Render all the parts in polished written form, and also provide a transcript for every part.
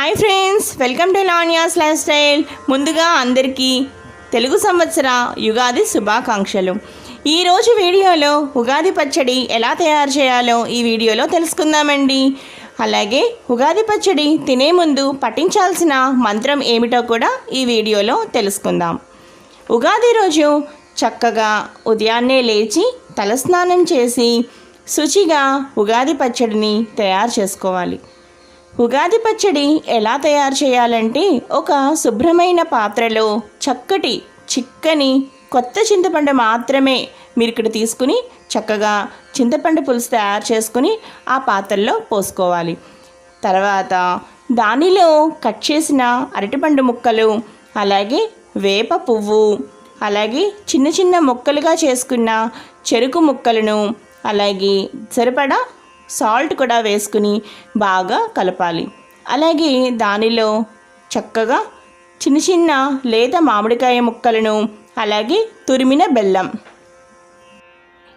Hi friends, welcome to Lavanya's life style. ముందుగా అందరికీ తెలుగు సంవత్సర యుగాది శుభాకాంక్షలు. ఈరోజు వీడియోలో ఉగాది పచ్చడి ఎలా తయారు చేయాలో ఈ వీడియోలో తెలుసుకుందామండి. అలాగే ఉగాది పచ్చడి తినే ముందు పఠించాల్సిన మంత్రం ఏమిటో కూడా ఈ వీడియోలో తెలుసుకుందాం. ఉగాది రోజు చక్కగా ఉదయాన్నే లేచి తలస్నానం చేసి శుచిగా ఉగాది పచ్చడిని తయారు చేసుకోవాలి. ఉగాది పచ్చడి ఎలా తయారు చేయాలంటే, ఒక శుభ్రమైన పాత్రలో చక్కటి చిక్కని కొత్త చింతపండు మాత్రమే మీరు ఇక్కడ తీసుకుని చక్కగా చింతపండు పులుసు తయారు చేసుకుని ఆ పాత్రలో పోసుకోవాలి. తర్వాత దానిలో కట్ చేసిన అరటిపండు ముక్కలు, అలాగే వేప పువ్వు, అలాగే చిన్న చిన్న ముక్కలుగా చేసుకున్న చెరుకు ముక్కలను, అలాగే సరిపడా సాల్ట్ కూడా వేసుకుని బాగా కలపాలి. అలాగే దానిలో చక్కగా చిన్న చిన్న లేత మామిడికాయ ముక్కలను, అలాగే తురిమిన బెల్లం,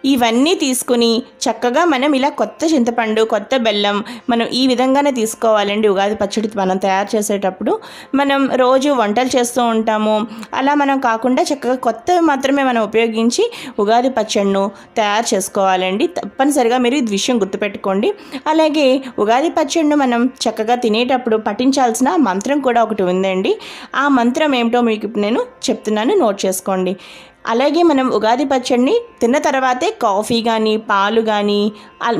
ఇవన్నీ తీసుకుని చక్కగా మనం ఇలా కొత్త చింతపండు కొత్త బెల్లం మనం ఈ విధంగానే తీసుకోవాలండి. ఉగాది పచ్చడి మనం తయారు చేసేటప్పుడు మనం రోజు వంటలు చేస్తూ ఉంటాము, అలా మనం కాకుండా చక్కగా కొత్తవి మాత్రమే మనం ఉపయోగించి ఉగాది పచ్చడిను తయారు చేసుకోవాలండి. తప్పనిసరిగా మీరు ఈ విషయం గుర్తుపెట్టుకోండి. అలాగే ఉగాది పచ్చడిను మనం చక్కగా తినేటప్పుడు పఠించాల్సిన మంత్రం కూడా ఒకటి ఉందండి. ఆ మంత్రం ఏమిటో మీకు నేను చెప్తున్నాను, నోట్ చేసుకోండి. అలాగే మనం ఉగాది పచ్చడిని తిన్న తర్వాతే కాఫీ కానీ పాలు కానీ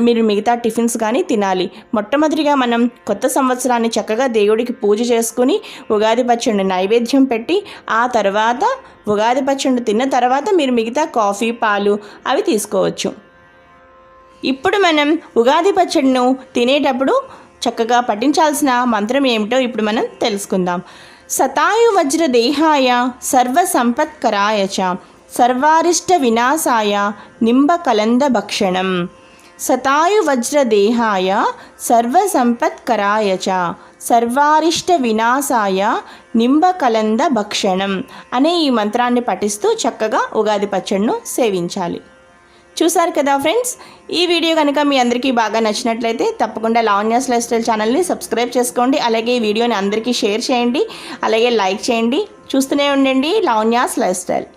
మీరు మిగతా టిఫిన్స్ కానీ తినాలి. మొట్టమొదటిగా మనం కొత్త సంవత్సరాన్ని చక్కగా దేవుడికి పూజ చేసుకుని ఉగాది పచ్చడిని నైవేద్యం పెట్టి ఆ తర్వాత ఉగాది పచ్చడిని తిన్న తర్వాత మీరు మిగతా కాఫీ పాలు అవి తీసుకోవచ్చు. ఇప్పుడు మనం ఉగాది పచ్చడిను తినేటప్పుడు చక్కగా పఠించాల్సిన మంత్రం ఏమిటో ఇప్పుడు మనం తెలుసుకుందాం. శతాయు వజ్ర దేహాయ సర్వ సంపత్కరాయ చ సర్వారిష్ట వినాశాయ నింబ కలంద భక్షణం. శతాయు వజ్ర దేహాయ సర్వ సంపత్కరాయ చ సర్వారిష్ట వినాశాయ నింబ కలంద భక్షణం అనే ఈ మంత్రాన్ని పఠిస్తూ చక్కగా ఉగాది పచ్చడిను సేవించాలి. చూసారు కదా ఫ్రెండ్స్, ఈ వీడియో కనుక మీ అందరికీ బాగా నచ్చినట్లయితే తప్పకుండా లావణ్యాస్ లైఫ్ స్టైల్ ఛానల్ని సబ్స్క్రైబ్ చేసుకోండి. అలాగే ఈ వీడియోని అందరికీ షేర్ చేయండి, అలాగే లైక్ చేయండి. చూస్తూనే ఉండండి లావణ్యాస్ లైఫ్ స్టైల్.